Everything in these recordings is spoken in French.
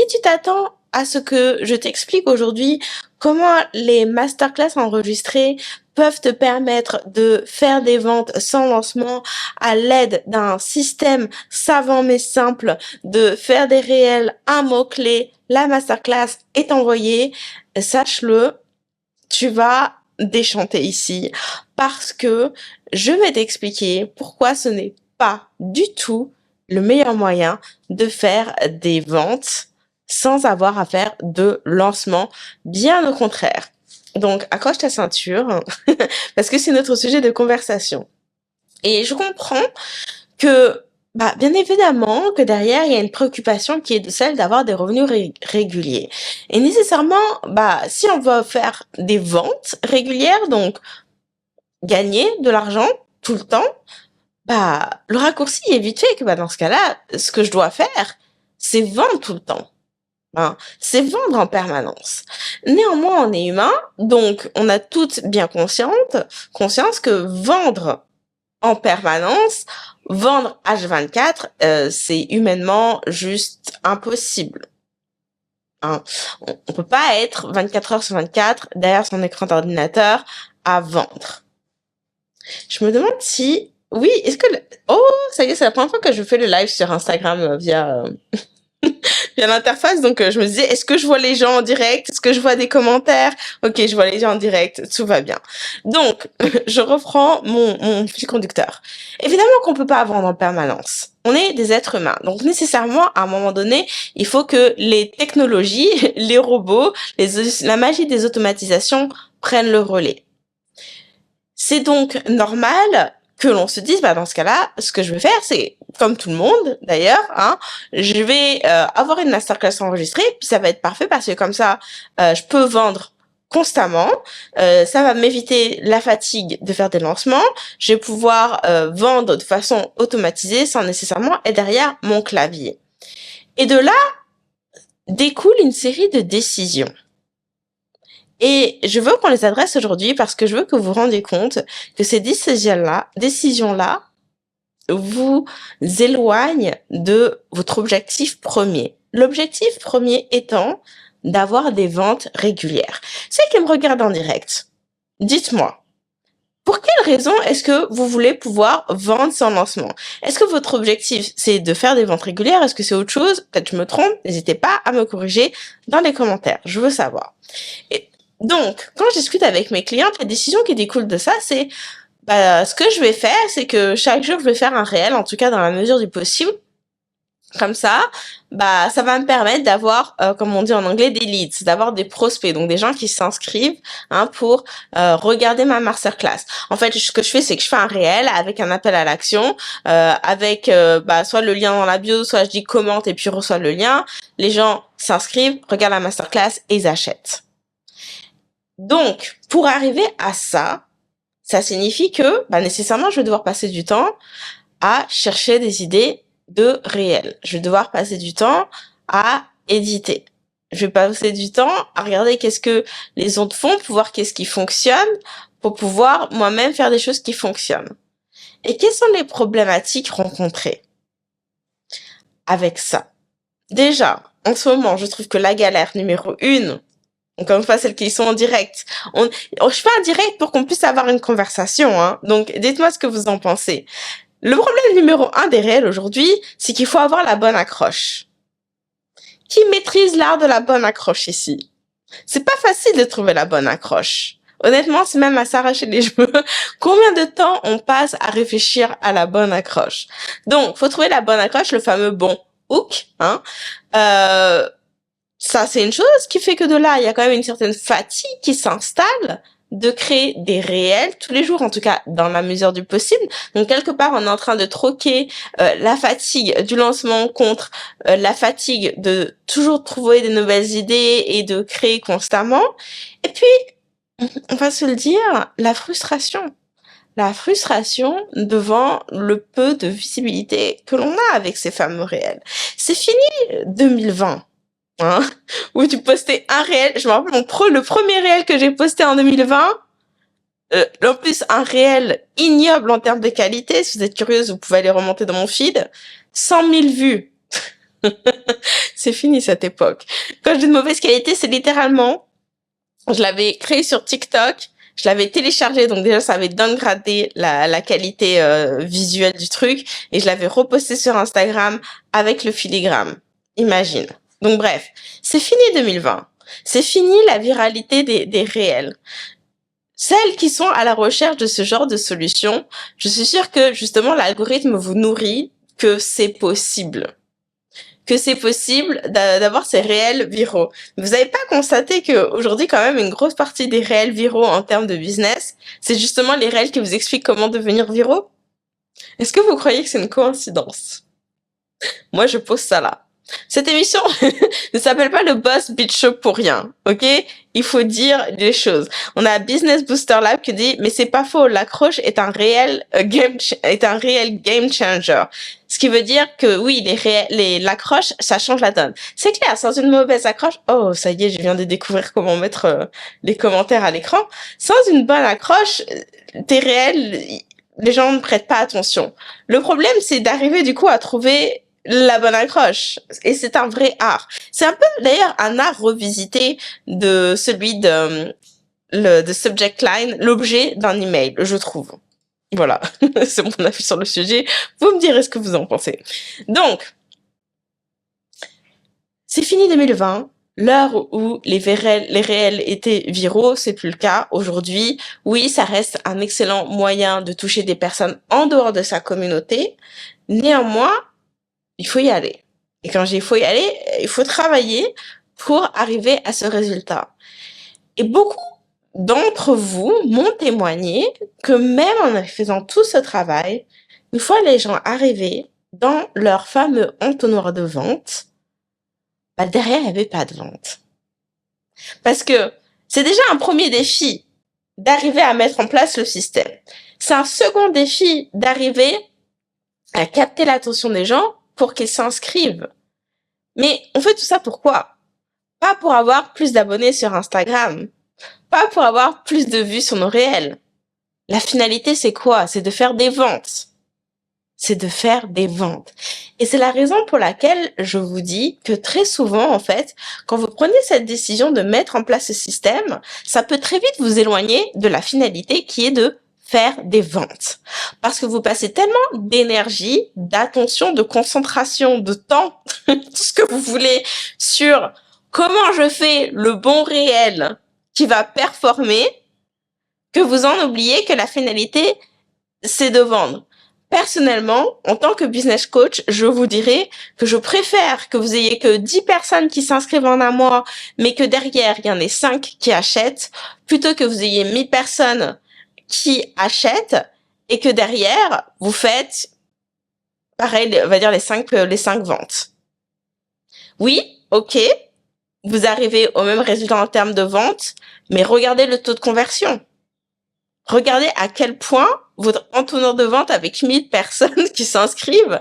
si tu t'attends à ce que je t'explique aujourd'hui comment les masterclass enregistrées peuvent te permettre de faire des ventes sans lancement à l'aide d'un système savant mais simple, de faire des réels, un mot-clé, la masterclass est envoyée, sache-le, tu vas déchanter ici parce que je vais t'expliquer pourquoi ce n'est pas du tout le meilleur moyen de faire des ventes sans avoir à faire de lancement, bien au contraire. Donc, accroche ta ceinture parce que c'est notre sujet de conversation. Et je comprends que, bien évidemment, que derrière, il y a une préoccupation qui est de celle d'avoir des revenus réguliers. Et nécessairement, si on veut faire des ventes régulières, donc gagner de l'argent tout le temps, le raccourci est vite fait que, dans ce cas-là, ce que je dois faire, c'est vendre tout le temps. C'est vendre en permanence. Néanmoins, on est humain, donc on a toutes bien conscience que vendre en permanence, vendre H24, c'est humainement juste impossible. On peut pas être 24 heures sur 24 derrière son écran d'ordinateur à vendre. Je me demande si... Oui, est-ce que... Oh, ça y est, c'est la première fois que je fais le live sur Instagram via l'interface, donc je me disais, est-ce que je vois les gens en direct? Est-ce que je vois des commentaires? Ok, je vois les gens en direct, tout va bien. Donc, je reprends mon fil conducteur. Évidemment qu'on peut pas vendre en permanence. On est des êtres humains. Donc, nécessairement, à un moment donné, il faut que les technologies, les robots, la magie des automatisations prennent le relais. C'est donc normal que l'on se dise, dans ce cas-là, ce que je vais faire, c'est, comme tout le monde d'ailleurs, je vais avoir une masterclass enregistrée, puis ça va être parfait parce que comme ça, je peux vendre constamment, ça va m'éviter la fatigue de faire des lancements, je vais pouvoir vendre de façon automatisée sans nécessairement être derrière mon clavier. Et de là, découle une série de décisions. Et je veux qu'on les adresse aujourd'hui parce que je veux que vous vous rendiez compte que ces décisions-là vous éloignent de votre objectif premier. L'objectif premier étant d'avoir des ventes régulières. Ceux qui me regardent en direct, dites-moi, pour quelle raison est-ce que vous voulez pouvoir vendre sans lancement? Est-ce que votre objectif, c'est de faire des ventes régulières? Est-ce que c'est autre chose? Peut-être je me trompe, n'hésitez pas à me corriger dans les commentaires, je veux savoir. Et donc, quand je discute avec mes clientes, la décision qui découle de ça, c'est ce que je vais faire, c'est que chaque jour, je vais faire un réel, en tout cas dans la mesure du possible. Comme ça, ça va me permettre d'avoir, comme on dit en anglais, des leads, d'avoir des prospects, donc des gens qui s'inscrivent pour regarder ma masterclass. En fait, ce que je fais, c'est que je fais un réel avec un appel à l'action, avec soit le lien dans la bio, soit je dis commente et puis reçois le lien. Les gens s'inscrivent, regardent la masterclass et ils achètent. Donc, pour arriver à ça signifie que nécessairement, je vais devoir passer du temps à chercher des idées de réel. Je vais devoir passer du temps à éditer. Je vais passer du temps à regarder qu'est-ce que les autres font pour voir qu'est-ce qui fonctionne, pour pouvoir moi-même faire des choses qui fonctionnent. Et quelles sont les problématiques rencontrées avec ça? Déjà, en ce moment, je trouve que la galère numéro 1, encore une fois, celles qui sont en direct. Je fais un direct pour qu'on puisse avoir une conversation, Donc, dites-moi ce que vous en pensez. Le problème numéro 1 des réels aujourd'hui, c'est qu'il faut avoir la bonne accroche. Qui maîtrise l'art de la bonne accroche ici? C'est pas facile de trouver la bonne accroche. Honnêtement, c'est même à s'arracher les cheveux. Combien de temps on passe à réfléchir à la bonne accroche? Donc, faut trouver la bonne accroche, le fameux bon hook, ça, c'est une chose qui fait que de là, il y a quand même une certaine fatigue qui s'installe de créer des réels tous les jours, en tout cas dans la mesure du possible. Donc quelque part, on est en train de troquer la fatigue du lancement contre la fatigue de toujours trouver des nouvelles idées et de créer constamment. Et puis, on va se le dire, la frustration. La frustration devant le peu de visibilité que l'on a avec ces fameux réels. C'est fini 2020. Où tu postais un réel. Je me rappelle le premier réel que j'ai posté en 2020. En plus, un réel ignoble en termes de qualité. Si vous êtes curieuse, vous pouvez aller remonter dans mon feed. 100 000 vues. C'est fini cette époque. Quand je dis de mauvaise qualité, c'est littéralement, je l'avais créé sur TikTok, je l'avais téléchargé, donc déjà ça avait downgradé la qualité visuelle du truc, et je l'avais reposté sur Instagram avec le filigrane. Imagine. Donc bref, c'est fini 2020. C'est fini la viralité des réels. Celles qui sont à la recherche de ce genre de solution, je suis sûre que justement l'algorithme vous nourrit que c'est possible. Que c'est possible d'avoir ces réels viraux. Vous n'avez pas constaté qu'aujourd'hui, quand même, une grosse partie des réels viraux en termes de business, c'est justement les réels qui vous expliquent comment devenir viraux? Est-ce que vous croyez que c'est une coïncidence? Moi, je pose ça là. Cette émission ne s'appelle pas le Boss Beat Show pour rien, ok? Il faut dire les choses. On a Business Booster Lab qui dit, mais c'est pas faux, l'accroche est un réel game changer. Ce qui veut dire que oui, l'accroche, ça change la donne. C'est clair, sans une mauvaise accroche, oh, ça y est, je viens de découvrir comment mettre les commentaires à l'écran. Sans une bonne accroche, tes réels, les gens ne prêtent pas attention. Le problème, c'est d'arriver du coup à trouver la bonne accroche. Et c'est un vrai art. C'est un peu, d'ailleurs, un art revisité de celui de subject line, l'objet d'un email, je trouve. Voilà. C'est mon avis sur le sujet. Vous me direz ce que vous en pensez. Donc, c'est fini 2020. L'heure où les réels étaient viraux, c'est plus le cas aujourd'hui. Oui, ça reste un excellent moyen de toucher des personnes en dehors de sa communauté. Néanmoins, il faut y aller. Et quand j'ai il faut y aller, il faut travailler pour arriver à ce résultat. Et beaucoup d'entre vous m'ont témoigné que même en faisant tout ce travail, une fois les gens arrivés dans leur fameux entonnoir de vente, bah derrière, il n'y avait pas de vente. Parce que c'est déjà un premier défi d'arriver à mettre en place le système. C'est un second défi d'arriver à capter l'attention des gens pour qu'ils s'inscrivent. Mais on fait tout ça pourquoi? Pas pour avoir plus d'abonnés sur Instagram. Pas pour avoir plus de vues sur nos réels. La finalité, c'est quoi? C'est de faire des ventes. C'est de faire des ventes. Et c'est la raison pour laquelle je vous dis que très souvent, en fait, quand vous prenez cette décision de mettre en place ce système, ça peut très vite vous éloigner de la finalité qui est de faire des ventes. Parce que vous passez tellement d'énergie, d'attention, de concentration, de temps, tout ce que vous voulez sur comment je fais le bon réel qui va performer, que vous en oubliez que la finalité, c'est de vendre. Personnellement, en tant que business coach, je vous dirais que je préfère que vous ayez que 10 personnes qui s'inscrivent en un mois, mais que derrière, il y en ait 5 qui achètent, plutôt que vous ayez 1000 personnes qui achètent et que derrière, vous faites, pareil, on va dire les 5 ventes. Oui, ok, vous arrivez au même résultat en termes de vente, mais regardez le taux de conversion. Regardez à quel point votre entonnoir de vente avec 1000 personnes qui s'inscrivent,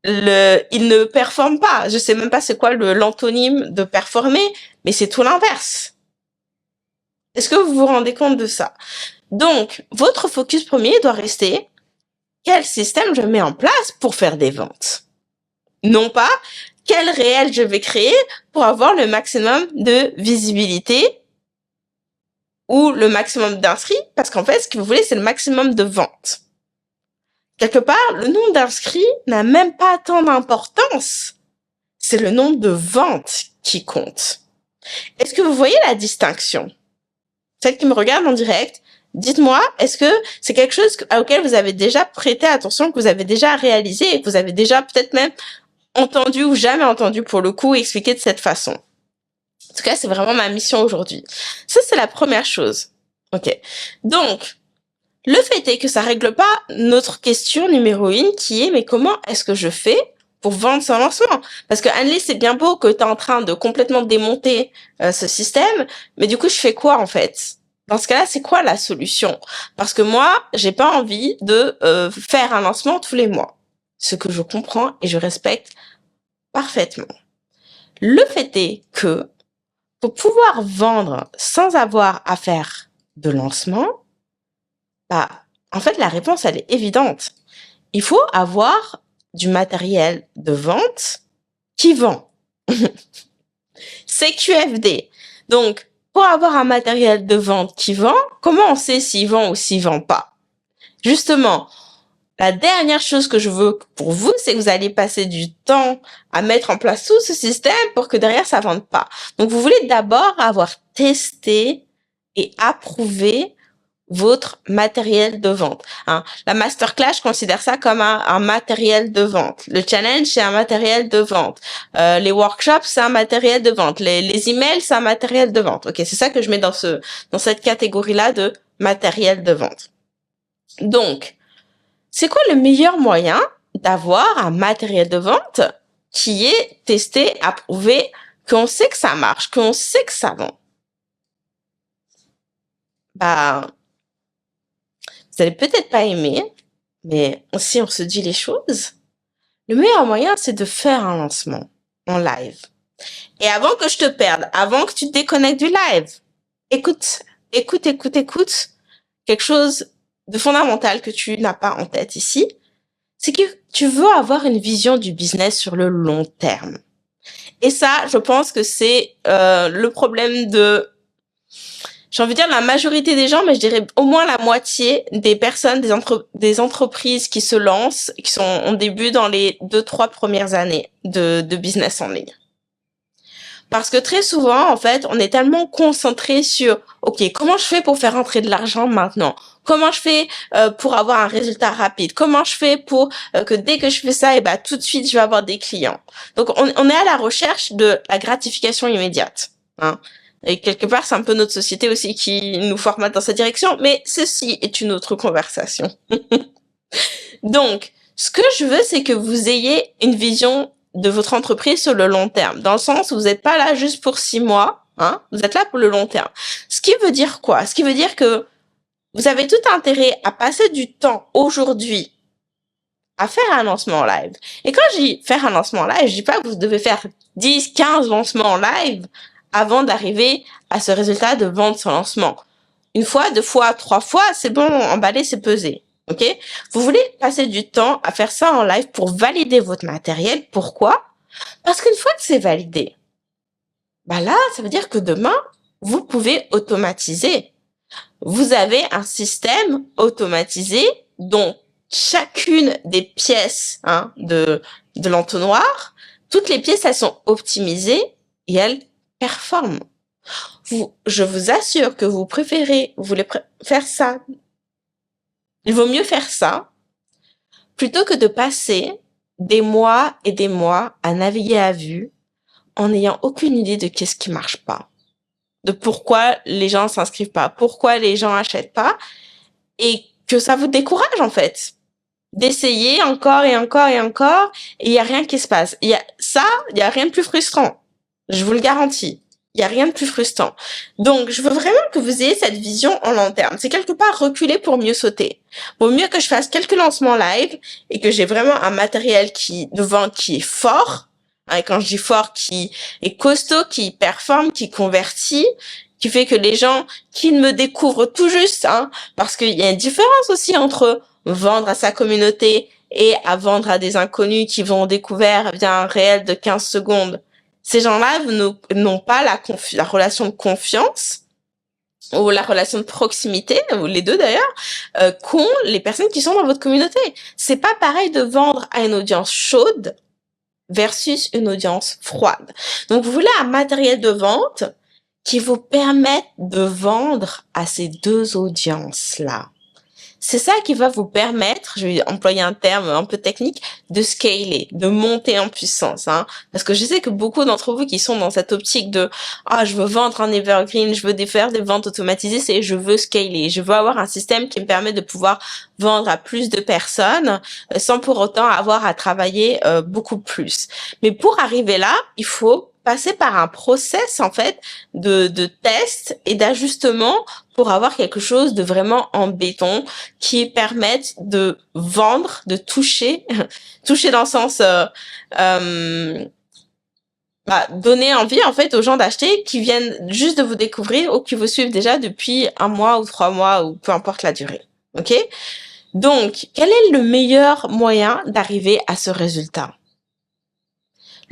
il ne performe pas. Je sais même pas c'est quoi l'antonyme de performer, mais c'est tout l'inverse. Est-ce que vous vous rendez compte de ça? Donc, votre focus premier doit rester quel système je mets en place pour faire des ventes. Non pas quel réel je vais créer pour avoir le maximum de visibilité ou le maximum d'inscrits, parce qu'en fait, ce que vous voulez, c'est le maximum de ventes. Quelque part, le nombre d'inscrits n'a même pas tant d'importance. C'est le nombre de ventes qui compte. Est-ce que vous voyez la distinction? Celles qui me regardent en direct, dites-moi, est-ce que c'est quelque chose auquel vous avez déjà prêté attention, que vous avez déjà réalisé et que vous avez déjà peut-être même entendu ou jamais entendu pour le coup expliquer de cette façon? En tout cas, c'est vraiment ma mission aujourd'hui. Ça, c'est la première chose. Ok. Donc, le fait est que ça règle pas notre question numéro 1 qui est, mais comment est-ce que je fais pour vendre son lancement? Parce que Annelise, c'est bien beau que tu es en train de complètement démonter ce système, mais du coup, je fais quoi en fait? Dans ce cas-là, c'est quoi la solution? Parce que moi, j'ai pas envie de faire un lancement tous les mois. Ce que je comprends et je respecte parfaitement. Le fait est que pour pouvoir vendre sans avoir à faire de lancement, bah, en fait, la réponse, elle est évidente. Il faut avoir du matériel de vente qui vend. CQFD. Donc, pour avoir un matériel de vente qui vend, comment on sait s'il vend ou s'il vend pas? Justement, la dernière chose que je veux pour vous, c'est que vous allez passer du temps à mettre en place tout ce système pour que derrière ça vende pas. Donc, vous voulez d'abord avoir testé et approuvé votre matériel de vente. Hein. La masterclass, je considère ça comme un matériel de vente. Le challenge, c'est un matériel de vente. Les workshops, c'est un matériel de vente. Les emails, c'est un matériel de vente. Ok, c'est ça que je mets dans cette catégorie-là de matériel de vente. Donc, c'est quoi le meilleur moyen d'avoir un matériel de vente qui est testé, approuvé, qu'on sait que ça marche, qu'on sait que ça vend? Bah, vous allez peut-être pas aimer, mais si on se dit les choses, le meilleur moyen, c'est de faire un lancement en live. Et avant que je te perde, avant que tu te déconnectes du live, écoute. Quelque chose de fondamental que tu n'as pas en tête ici, c'est que tu veux avoir une vision du business sur le long terme. Et ça, je pense que c'est le problème de, j'ai envie de dire la majorité des gens, mais je dirais au moins la moitié des personnes, des entreprises qui se lancent, qui sont en début dans les 2-3 premières années de business en ligne. Parce que très souvent, en fait, on est tellement concentré sur, OK, comment je fais pour faire entrer de l'argent maintenant? Comment je fais pour avoir un résultat rapide? Comment je fais pour que dès que je fais ça, et ben tout de suite, je vais avoir des clients. Donc, on est à la recherche de la gratification immédiate. Hein. Et quelque part, c'est un peu notre société aussi qui nous formate dans cette direction, mais ceci est une autre conversation. Donc, ce que je veux, c'est que vous ayez une vision de votre entreprise sur le long terme, dans le sens où vous n'êtes pas là juste pour 6 mois, hein, vous êtes là pour le long terme. Ce qui veut dire quoi? Ce qui veut dire que vous avez tout intérêt à passer du temps aujourd'hui à faire un lancement en live. Et quand je dis faire un lancement en live, je dis pas que vous devez faire 10, 15 lancements en live avant d'arriver à ce résultat de vendre son lancement. Une fois, 2 fois, 3 fois, c'est bon, emballer, c'est peser. OK? Vous voulez passer du temps à faire ça en live pour valider votre matériel. Pourquoi? Parce qu'une fois que c'est validé, bah là, ça veut dire que demain, vous pouvez automatiser. Vous avez un système automatisé dont chacune des pièces de l'entonnoir, toutes les pièces, elles sont optimisées et elles performent. Je vous assure que vous voulez faire ça. Il vaut mieux faire ça plutôt que de passer des mois et des mois à naviguer à vue en n'ayant aucune idée de qu'est-ce qui marche pas, de pourquoi les gens s'inscrivent pas, pourquoi les gens achètent pas, et que ça vous décourage en fait d'essayer encore et encore et encore, et il y a rien qui se passe. Il y a rien de plus frustrant. Je vous le garantis. Il y a rien de plus frustrant. Donc, je veux vraiment que vous ayez cette vision en long terme. C'est quelque part reculer pour mieux sauter. Vaut mieux que je fasse quelques lancements live et que j'ai vraiment un matériel de vente qui est fort. Hein, et quand je dis fort, qui est costaud, qui performe, qui convertit, qui fait que les gens qui me découvrent tout juste, hein, parce qu'il y a une différence aussi entre vendre à sa communauté et à vendre à des inconnus qui vont découvrir via un réel de 15 secondes. Ces gens-là n'ont pas la relation de confiance ou la relation de proximité, ou les deux d'ailleurs, qu'ont les personnes qui sont dans votre communauté. C'est pas pareil de vendre à une audience chaude versus une audience froide. Donc, vous voulez un matériel de vente qui vous permette de vendre à ces deux audiences-là. C'est ça qui va vous permettre, je vais employer un terme un peu technique, de scaler, de monter en puissance, hein. Parce que je sais que beaucoup d'entre vous qui sont dans cette optique de, je veux vendre en evergreen, je veux faire des ventes automatisées, c'est je veux scaler, je veux avoir un système qui me permet de pouvoir vendre à plus de personnes, sans pour autant avoir à travailler beaucoup plus. Mais pour arriver là, il faut passer par un process en fait de test et d'ajustement pour avoir quelque chose de vraiment en béton qui permette de vendre, de toucher dans le sens donner envie en fait aux gens d'acheter qui viennent juste de vous découvrir ou qui vous suivent déjà depuis 1 mois ou 3 mois ou peu importe la durée. OK? Donc, quel est le meilleur moyen d'arriver à ce résultat?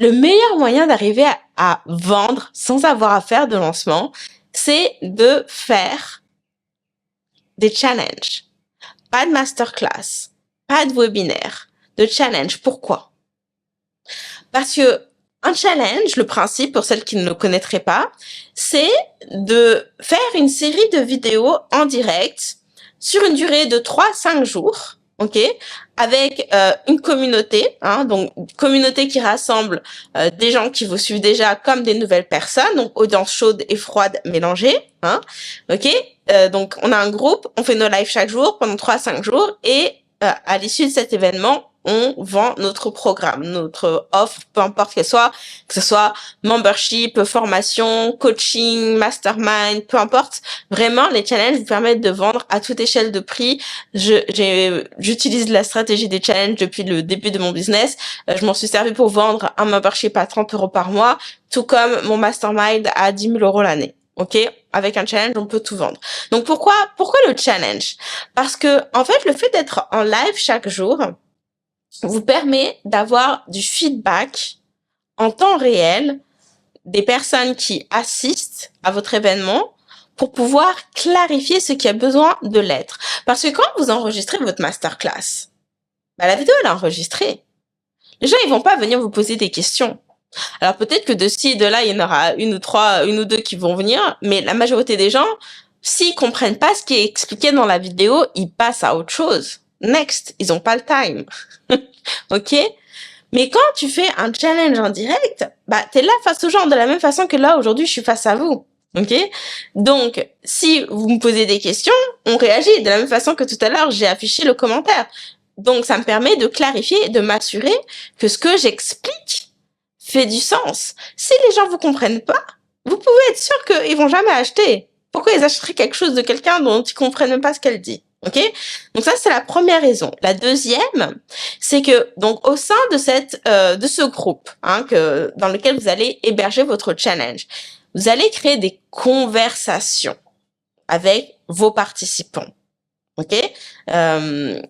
le meilleur moyen d'arriver à vendre sans avoir à faire de lancement, c'est de faire des challenges. Pas de masterclass, pas de webinaire, de challenge. Pourquoi? Parce que un challenge, le principe, pour celles qui ne le connaîtraient pas, c'est de faire une série de vidéos en direct sur une durée de 3-5 jours, ok, avec une communauté, hein, donc une communauté qui rassemble des gens qui vous suivent déjà comme des nouvelles personnes, donc audience chaude et froide mélangées, hein, ok. Donc on a un groupe, on fait nos lives chaque jour pendant 3-5 jours et à l'issue de cet événement, on vend notre programme, notre offre, peu importe qu'elle soit, que ce soit membership, formation, coaching, mastermind, peu importe. Vraiment, les challenges vous permettent de vendre à toute échelle de prix. J'utilise la stratégie des challenges depuis le début de mon business. Je m'en suis servi pour vendre un membership à 30 € par mois, tout comme mon mastermind à 10 000 € l'année. Ok? Avec un challenge, on peut tout vendre. Donc pourquoi le challenge? Parce que, en fait, le fait d'être en live chaque jour vous permet d'avoir du feedback en temps réel des personnes qui assistent à votre événement pour pouvoir clarifier ce qui a besoin de l'être. Parce que quand vous enregistrez votre masterclass, la vidéo elle est enregistrée. Les gens ils vont pas venir vous poser des questions. Alors peut-être que de ci et de là, il y en aura une ou deux qui vont venir, mais la majorité des gens, s'ils comprennent pas ce qui est expliqué dans la vidéo, ils passent à autre chose. Next, ils ont pas le time. Ok? Mais quand tu fais un challenge en direct, t'es là face aux gens de la même façon que là, aujourd'hui, je suis face à vous. Ok? Donc, si vous me posez des questions, on réagit de la même façon que tout à l'heure, j'ai affiché le commentaire. Donc, ça me permet de clarifier et de m'assurer que ce que j'explique fait du sens. Si les gens vous comprennent pas, vous pouvez être sûr qu'ils vont jamais acheter. Pourquoi ils achèteraient quelque chose de quelqu'un dont ils comprennent même pas ce qu'elle dit? Ok? Donc ça, c'est la première raison. La deuxième, c'est que, donc, au sein de de ce groupe, hein, dans lequel vous allez héberger votre challenge, vous allez créer des conversations avec vos participants. Ok? Je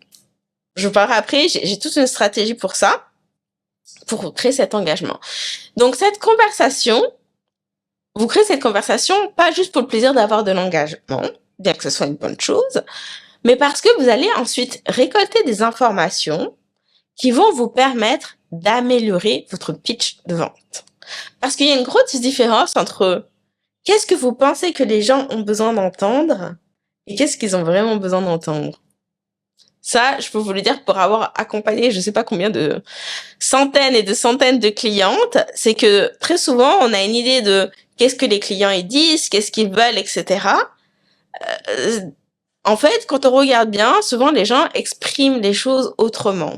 vous parlerai après, j'ai toute une stratégie pour ça, pour créer cet engagement. Donc, vous créez cette conversation pas juste pour le plaisir d'avoir de l'engagement, bien que ce soit une bonne chose, mais parce que vous allez ensuite récolter des informations qui vont vous permettre d'améliorer votre pitch de vente. Parce qu'il y a une grosse différence entre qu'est-ce que vous pensez que les gens ont besoin d'entendre et qu'est-ce qu'ils ont vraiment besoin d'entendre. Ça, je peux vous le dire pour avoir accompagné je sais pas combien de centaines et de centaines de clientes, c'est que très souvent, on a une idée de qu'est-ce que les clients ils disent, qu'est-ce qu'ils veulent, etc. En fait, quand on regarde bien, souvent les gens expriment les choses autrement.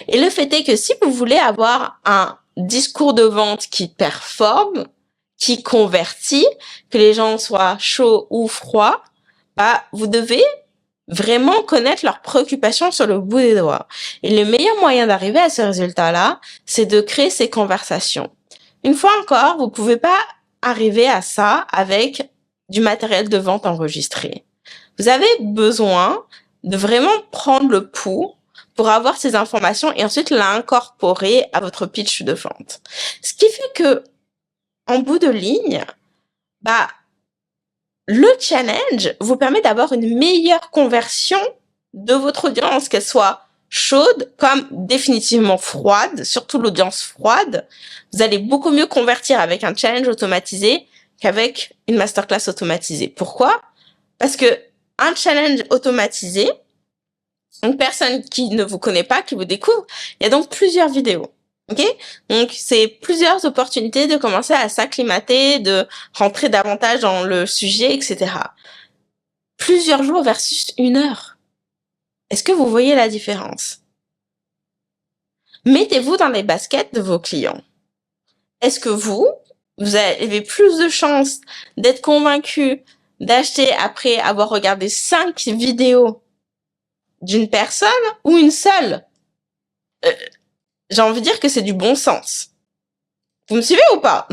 Et le fait est que si vous voulez avoir un discours de vente qui performe, qui convertit, que les gens soient chauds ou froids, vous devez vraiment connaître leurs préoccupations sur le bout des doigts. Et le meilleur moyen d'arriver à ce résultat-là, c'est de créer ces conversations. Une fois encore, vous pouvez pas arriver à ça avec du matériel de vente enregistré. Vous avez besoin de vraiment prendre le pouls pour avoir ces informations et ensuite l'incorporer à votre pitch de vente. Ce qui fait que, en bout de ligne, le challenge vous permet d'avoir une meilleure conversion de votre audience, qu'elle soit chaude comme définitivement froide, surtout l'audience froide. Vous allez beaucoup mieux convertir avec un challenge automatisé qu'avec une masterclass automatisée. Pourquoi? Parce que un challenge automatisé, une personne qui ne vous connaît pas, qui vous découvre, il y a donc plusieurs vidéos. Ok? Donc, c'est plusieurs opportunités de commencer à s'acclimater, de rentrer davantage dans le sujet, etc. Plusieurs jours versus 1 heure. Est-ce que vous voyez la différence? Mettez-vous dans les baskets de vos clients. Est-ce que vous avez plus de chances d'être convaincu d'acheter après avoir regardé 5 vidéos d'une personne ou une seule? J'ai envie de dire que c'est du bon sens. Vous me suivez ou pas?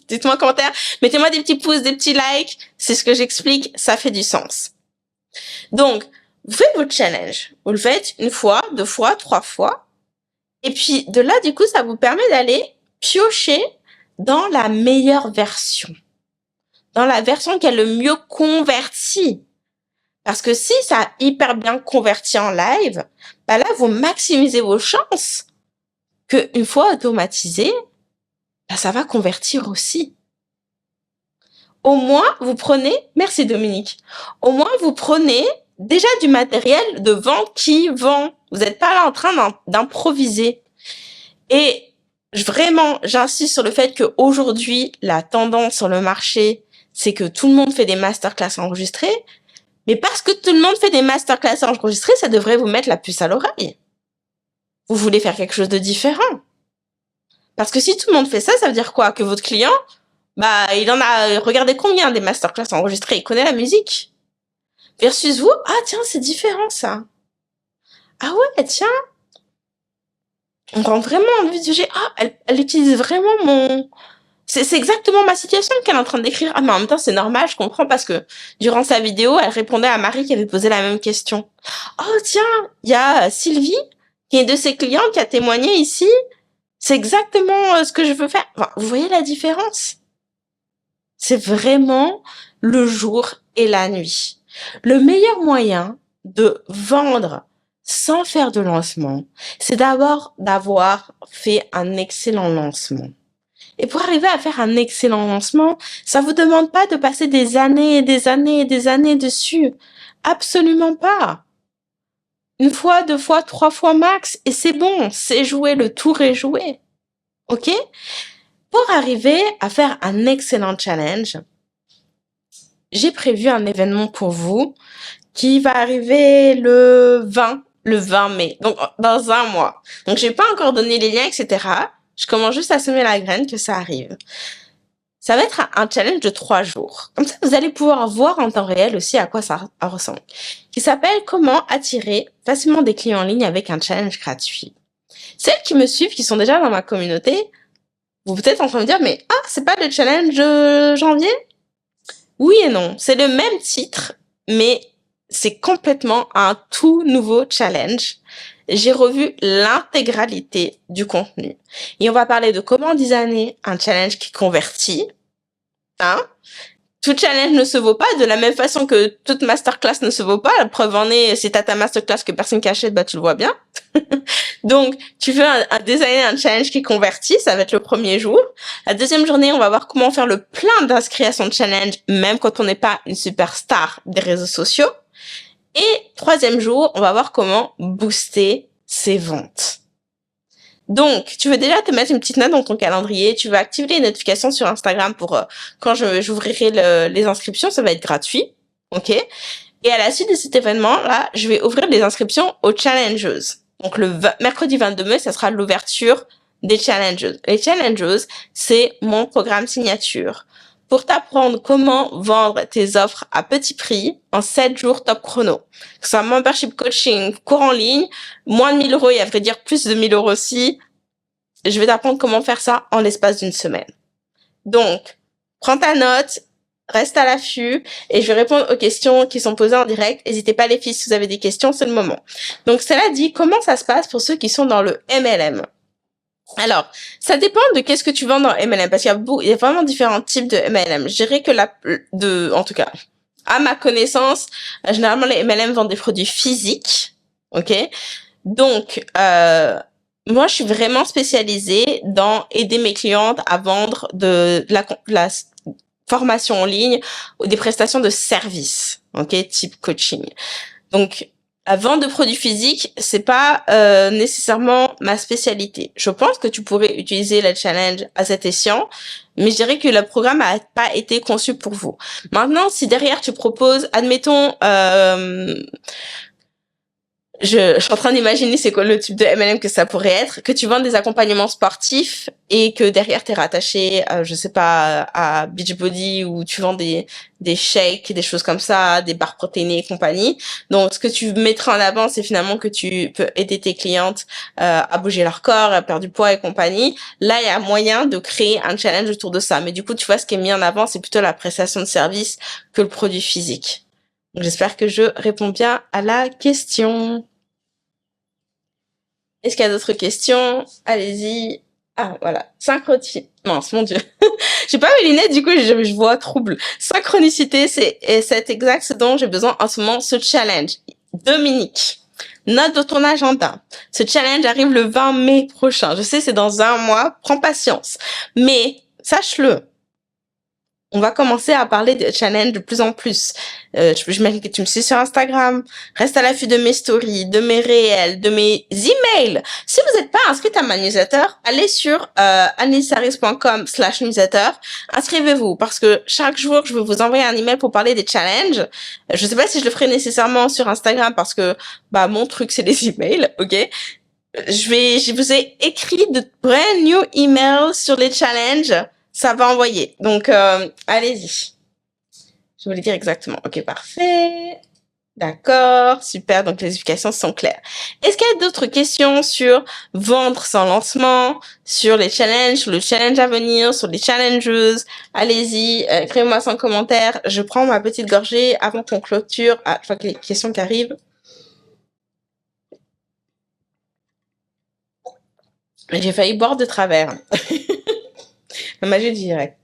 Dites-moi en commentaire, mettez-moi des petits pouces, des petits likes, c'est ce que j'explique, ça fait du sens. Donc, vous faites votre challenge, vous le faites 1 fois, 2 fois, 3 fois, et puis de là, du coup, ça vous permet d'aller piocher dans la meilleure version, dans la version qui est le mieux convertie. Parce que si ça a hyper bien converti en live, bah là, vous maximisez vos chances qu'une fois automatisé, bah ça va convertir aussi. Au moins, vous prenez, merci Dominique, au moins vous prenez déjà du matériel de vente qui vend. Vous n'êtes pas là en train d'improviser. Et vraiment, j'insiste sur le fait qu'aujourd'hui, la tendance sur le marché, c'est que tout le monde fait des masterclass enregistrées. Mais parce que tout le monde fait des masterclass enregistrées, ça devrait vous mettre la puce à l'oreille. Vous voulez faire quelque chose de différent. Parce que si tout le monde fait ça, ça veut dire quoi? Que votre client, bah, il en a regardé combien des masterclass enregistrées? Il connaît la musique. Versus vous, ah tiens, c'est différent ça. Ah ouais, tiens, on rentre vraiment dans le vif du sujet. Ah, elle utilise vraiment mon... C'est exactement ma situation qu'elle est en train de décrire. Ah, mais en même temps, c'est normal, je comprends, parce que durant sa vidéo, elle répondait à Marie qui avait posé la même question. Oh tiens, il y a Sylvie, qui est de ses clients, qui a témoigné ici. C'est exactement ce que je veux faire. Enfin, vous voyez la différence? C'est vraiment le jour et la nuit. Le meilleur moyen de vendre sans faire de lancement, c'est d'abord d'avoir fait un excellent lancement. Et pour arriver à faire un excellent lancement, ça vous demande pas de passer des années et des années et des années dessus. Absolument pas. Une fois, deux fois, trois fois max, et c'est bon, c'est joué, le tour est joué. Ok? Pour arriver à faire un excellent challenge, j'ai prévu un événement pour vous qui va arriver le 20 mai, donc dans un mois. Donc, j'ai pas encore donné les liens, etc. Je commence juste à semer la graine que ça arrive. Ça va être un challenge de 3 jours. Comme ça, vous allez pouvoir voir en temps réel aussi à quoi ça ressemble. Qui s'appelle Comment attirer facilement des clients en ligne avec un challenge gratuit. Celles qui me suivent, qui sont déjà dans ma communauté, vous peut-être en train de me dire, mais c'est pas le challenge janvier? Oui et non. C'est le même titre, mais c'est complètement un tout nouveau challenge. J'ai revu l'intégralité du contenu. Et on va parler de comment designer un challenge qui convertit. Hein? Tout challenge ne se vaut pas de la même façon que toute masterclass ne se vaut pas. La preuve en est, si t'as ta masterclass que personne n'achète, bah tu le vois bien. Donc, tu veux designer un challenge qui convertit, ça va être le premier jour. La deuxième journée, on va voir comment faire le plein d'inscrits à son challenge, même quand on n'est pas une superstar des réseaux sociaux. Et troisième jour, on va voir comment booster ses ventes. Donc, tu veux déjà te mettre une petite note dans ton calendrier, tu veux activer les notifications sur Instagram pour quand j'ouvrirai les inscriptions, ça va être gratuit, ok? Et à la suite de cet événement-là, je vais ouvrir les inscriptions aux Challengers. Donc, le mercredi 22 mai, ça sera l'ouverture des Challengers. Les Challengers, c'est mon programme signature pour t'apprendre comment vendre tes offres à petit prix en 7 jours top chrono. Que ce soit membership coaching, cours en ligne, moins de 1 000 € et à vrai dire plus de 1 000 € aussi. Je vais t'apprendre comment faire ça en l'espace d'une semaine. Donc, prends ta note, reste à l'affût et je vais répondre aux questions qui sont posées en direct. N'hésitez pas les filles, si vous avez des questions, c'est le moment. Donc, cela dit, comment ça se passe pour ceux qui sont dans le MLM? Alors, ça dépend de qu'est-ce que tu vends dans MLM, parce qu'il y a vraiment différents types de MLM. Je dirais que en tout cas, à ma connaissance, généralement les MLM vendent des produits physiques, ok? Donc, moi, je suis vraiment spécialisée dans aider mes clientes à vendre de la formation en ligne ou des prestations de services, ok, type coaching. Donc, la vente de produits physiques, c'est pas nécessairement ma spécialité. Je pense que tu pourrais utiliser le challenge à cet escient, mais je dirais que le programme n'a pas été conçu pour vous. Maintenant, si derrière tu proposes, admettons, je suis en train d'imaginer c'est quoi le type de MLM que ça pourrait être, que tu vends des accompagnements sportifs et que derrière t'es rattaché, je sais pas, à Beachbody ou tu vends des shakes, des choses comme ça, des barres protéinées et compagnie. Donc ce que tu mettras en avant, c'est finalement que tu peux aider tes clientes à bouger leur corps, à perdre du poids et compagnie. Là, il y a moyen de créer un challenge autour de ça. Mais du coup, tu vois, ce qui est mis en avant, c'est plutôt la prestation de service que le produit physique. Donc, j'espère que je réponds bien à la question. Est-ce qu'il y a d'autres questions? Allez-y. Ah, voilà. Mince, mon Dieu. J'ai pas mes lunettes, du coup, je vois trouble. Synchronicité, c'est exact ce dont j'ai besoin en ce moment, ce challenge. Dominique, note de ton agenda. Ce challenge arrive le 20 mai prochain. Je sais, c'est dans un mois. Prends patience. Mais, sache-le, on va commencer à parler de challenge de plus en plus. J'imagine que tu me suis sur Instagram. Reste à l'affût de mes stories, de mes réels, de mes emails. Si vous n'êtes pas inscrite à ma newsletter, allez sur annelisaris.com/newsletter. Inscrivez-vous parce que chaque jour, je vais vous envoyer un email pour parler des challenges. Je sais pas si je le ferai nécessairement sur Instagram parce que bah mon truc c'est les emails, ok? Je vous ai écrit de brand new emails sur les challenges. Ça va envoyer. Donc, allez-y. Je voulais dire exactement. Ok, parfait. D'accord, super. Donc, les explications sont claires. Est-ce qu'il y a d'autres questions sur vendre sans lancement, sur les challenges, sur le challenge à venir, sur les challengeuses? Allez-y, écrivez-moi sans commentaire. Je prends ma petite gorgée avant qu'on clôture. Ah, je vois que les questions qui arrivent. J'ai failli boire de travers. La magie du direct.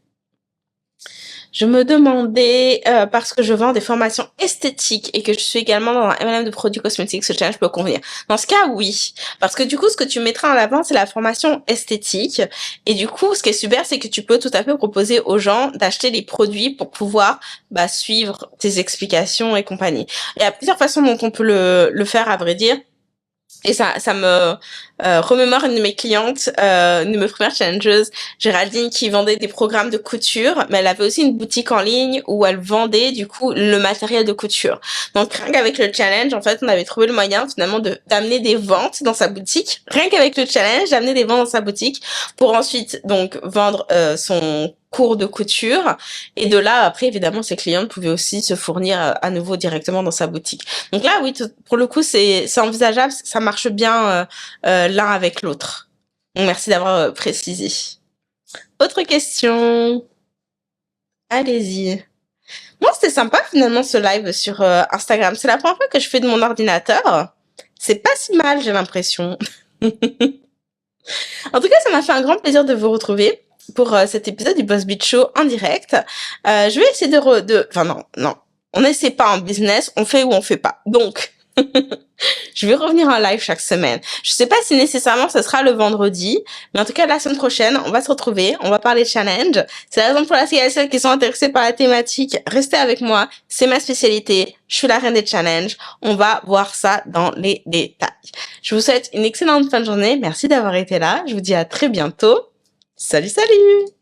Je me demandais, parce que je vends des formations esthétiques et que je suis également dans un MLM de produits cosmétiques, ce challenge peut convenir. Dans ce cas, oui. Parce que du coup, ce que tu mettras en avant, c'est la formation esthétique. Et du coup, ce qui est super, c'est que tu peux tout à fait proposer aux gens d'acheter les produits pour pouvoir bah, suivre tes explications et compagnie. Il y a plusieurs façons dont on peut le faire, à vrai dire. Et ça me remémore une de mes clientes, une de mes premières challengeuses, Géraldine, qui vendait des programmes de couture, mais elle avait aussi une boutique en ligne où elle vendait du coup le matériel de couture. Donc rien qu'avec le challenge, en fait, on avait trouvé le moyen finalement d'amener des ventes dans sa boutique. Rien qu'avec le challenge, d'amener des ventes dans sa boutique pour ensuite donc vendre son cours de couture. Et de là, après, évidemment, ses clientes pouvaient aussi se fournir à nouveau directement dans sa boutique. Donc là, oui, pour le coup, c'est envisageable, ça marche bien l'un avec l'autre. Donc merci d'avoir précisé. Autre question. Allez-y. Moi, c'était sympa finalement ce live sur Instagram. C'est la première fois que je fais de mon ordinateur. C'est pas si mal, j'ai l'impression. En tout cas, ça m'a fait un grand plaisir de vous retrouver pour cet épisode du Boss Beat Show en direct. Je vais essayer enfin non. On n'essaie pas en business, on fait ou on fait pas. Donc, je vais revenir en live chaque semaine. Je sais pas si nécessairement ce sera le vendredi, mais en tout cas la semaine prochaine, on va se retrouver, on va parler challenge. C'est la raison pour laquelle il y a celles qui sont intéressées par la thématique. Restez avec moi, c'est ma spécialité. Je suis la reine des challenges. On va voir ça dans les détails. Je vous souhaite une excellente fin de journée. Merci d'avoir été là. Je vous dis à très bientôt. Salut, salut!